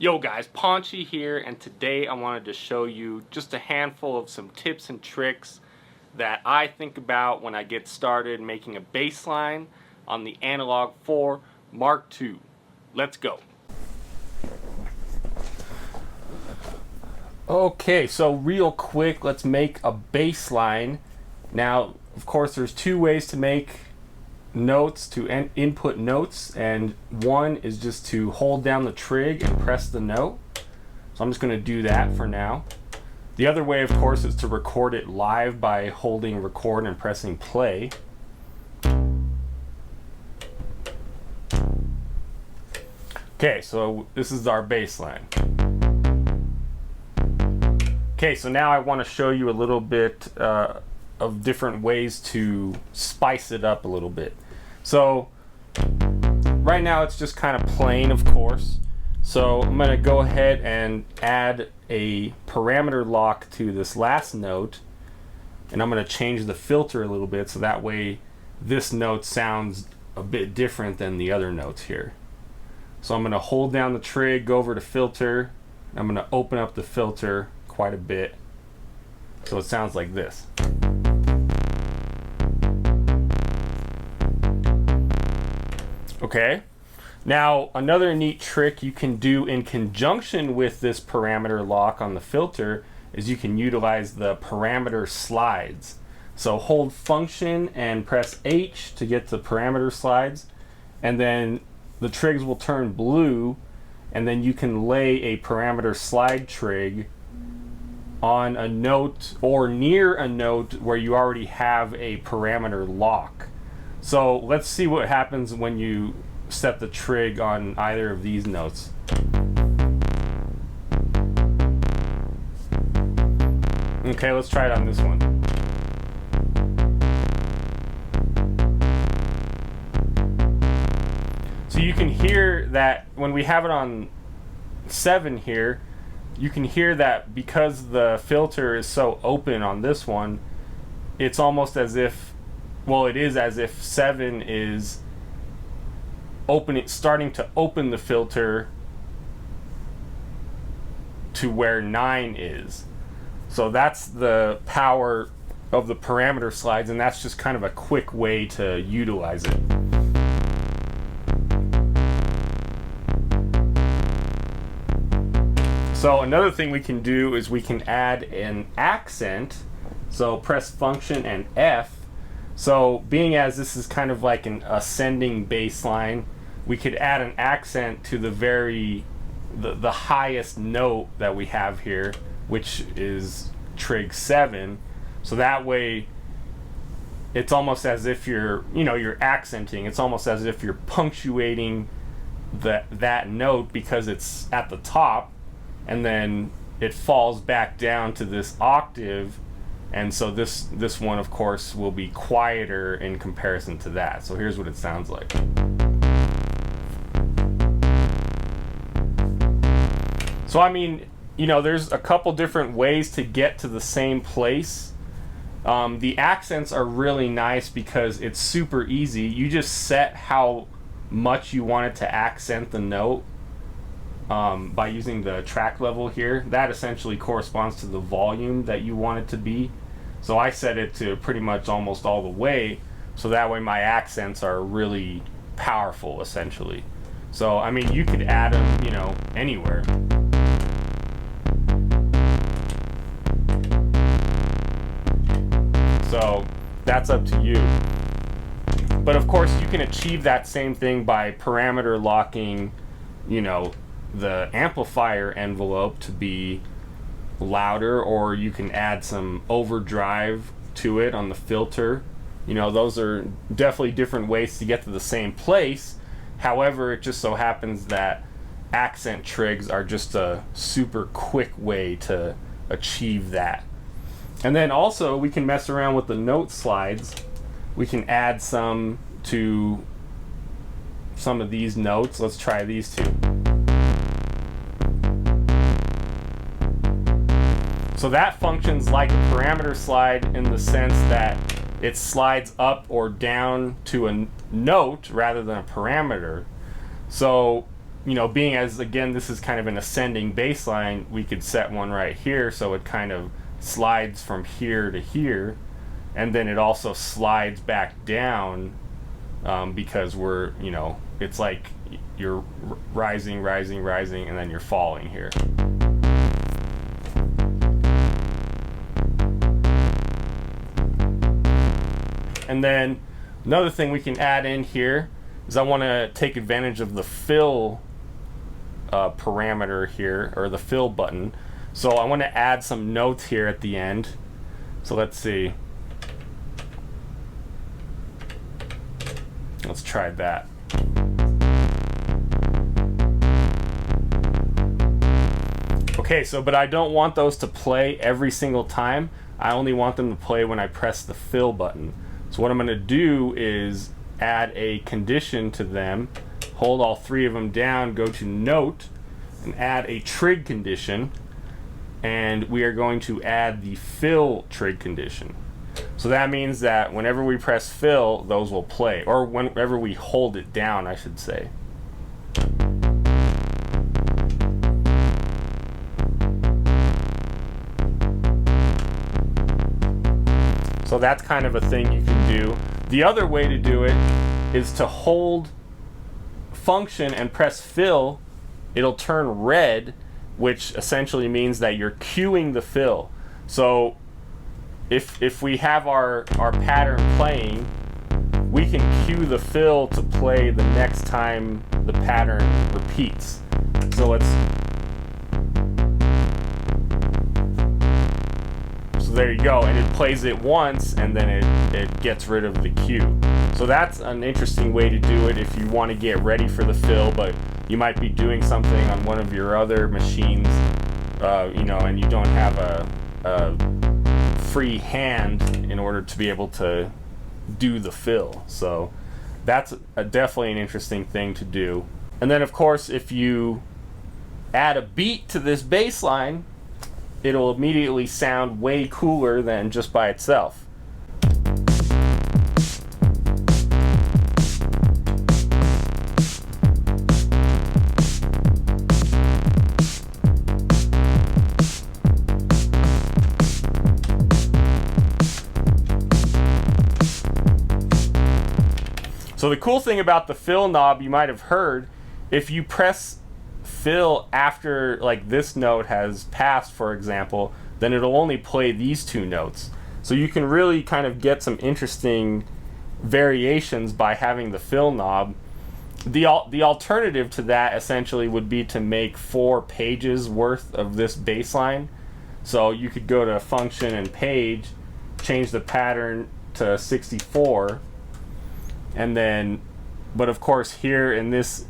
Yo guys, Paunchy here, and today I wanted to show you just a handful of some tips and tricks that I think about when I get started making a bass line on the Analog 4 Mark II. Let's go. Okay, so real quick, let's make a bass line. Now, of course, there's two ways to make notes, to input notes, and one is just to hold down the trig and press the note. So I'm just going to do that for now. The other way, of course, is to record it live by holding record and pressing play. Okay, so this is our bass line. Okay, so now I want to show you a little bit of different ways to spice it up a little bit. So right now it's just kind of plain, of course. So I'm going to go ahead and add a parameter lock to this last note, and I'm going to change the filter a little bit so that way this note sounds a bit different than the other notes here. So I'm going to hold down the trig, go over to filter, and I'm going to open up the filter quite a bit so it sounds like this. Okay, now another neat trick you can do in conjunction with this parameter lock on the filter is you can utilize the parameter slides. So hold function and press H to get to parameter slides, and then the trigs will turn blue, and then you can lay a parameter slide trig on a note or near a note where you already have a parameter lock. So let's see what happens when you set the trig on either of these notes. Okay, let's try it on this one. So you can hear that when we have it on 7 here, you can hear that because the filter is so open on this one, it's almost as if, well, it is as if 7 is starting to open the filter to where 9 is. So that's the power of the parameter slides, and that's just kind of a quick way to utilize it. So another thing we can do is we can add an accent. So press function and F. So being as this is kind of like an ascending bass line, we could add an accent to the highest note that we have here, which is trig 7. So that way it's almost as if you're accenting. It's almost as if you're punctuating that note because it's at the top, and then it falls back down to this octave. And so this one, of course, will be quieter in comparison to that. So here's what it sounds like. So I mean, there's a couple different ways to get to the same place. The accents are really nice because it's super easy. You just set how much you want it to accent the note by using the track level here. That essentially corresponds to the volume that you want it to be. So I set it to pretty much almost all the way, so that way my accents are really powerful, essentially. So I mean, you could add them, anywhere. So that's up to you. But of course, you can achieve that same thing by parameter locking, the amplifier envelope to be louder, or you can add some overdrive to it on the filter. Those are definitely different ways to get to the same place. However, it just so happens that accent trigs are just a super quick way to achieve that. And then also we can mess around with the note slides. We can add some to some of these notes. Let's try these two. So that functions like a parameter slide in the sense that it slides up or down to a note rather than a parameter. So you know, being as, again, this is kind of an ascending bass line, we could set one right here so it kind of slides from here to here, and then it also slides back down, because we're, you know, it's like you're rising, rising, rising, and then you're falling here. And then another thing we can add in here is I want to take advantage of the fill parameter here, or the fill button. So I want to add some notes here at the end. So let's see. Let's try that. Okay, so but I don't want those to play every single time. I only want them to play when I press the fill button. So what I'm going to do is add a condition to them, hold all three of them down, go to note, and add a trig condition, and we are going to add the fill trig condition. So that means that whenever we press fill, those will play, or whenever we hold it down, I should say. So that's kind of a thing you can do. The other way to do it is to hold function and press fill. It'll turn red, which essentially means that you're cueing the fill. So if we have our pattern playing, we can cue the fill to play the next time the pattern repeats. So there you go, and it plays it once, and then it gets rid of the cue. So that's an interesting way to do it if you want to get ready for the fill, but you might be doing something on one of your other machines, you know, and you don't have a free hand in order to be able to do the fill. So that's definitely an interesting thing to do. And then of course, if you add a beat to this bass line, it'll immediately sound way cooler than just by itself. So the cool thing about the fill knob, you might have heard, if you press fill after like this note has passed, for example, then it'll only play these two notes. So you can really kind of get some interesting variations by having the fill knob. The alternative to that essentially would be to make 4 pages worth of this bass line. So you could go to function and page, change the pattern to 64, and then, but of course here in this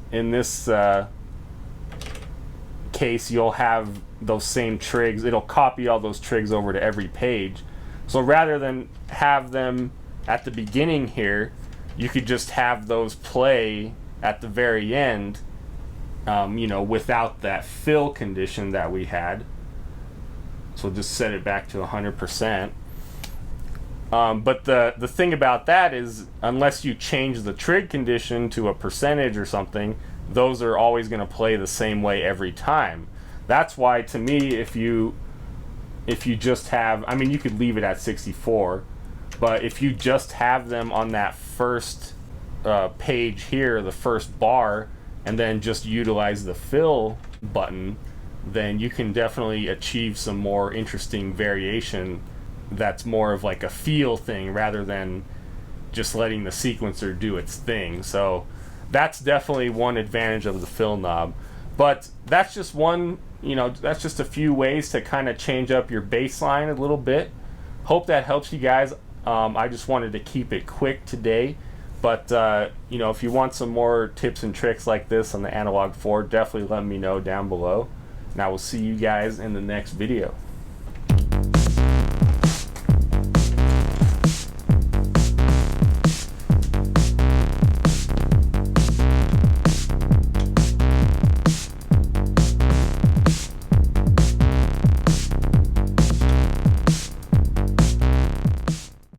case, you'll have those same trigs. It'll copy all those trigs over to every page. So rather than have them at the beginning here, you could just have those play at the very end, you know, without that fill condition that we had. So just set it back to 100%. But the thing about that is, unless you change the trig condition to a percentage or something, those are always going to play the same way every time. That's why, to me, if you just have, I mean, you could leave it at 64, but if you just have them on that first page here, the first bar, and then just utilize the fill button, then you can definitely achieve some more interesting variation that's more of like a feel thing rather than just letting the sequencer do its thing. So that's definitely one advantage of the fill knob. But that's just one, you know, that's just a few ways to kind of change up your bass line a little bit. Hope that helps you guys. I just wanted to keep it quick today. But, you know, if you want some more tips and tricks like this on the Analog 4, definitely let me know down below. And I will see you guys in the next video.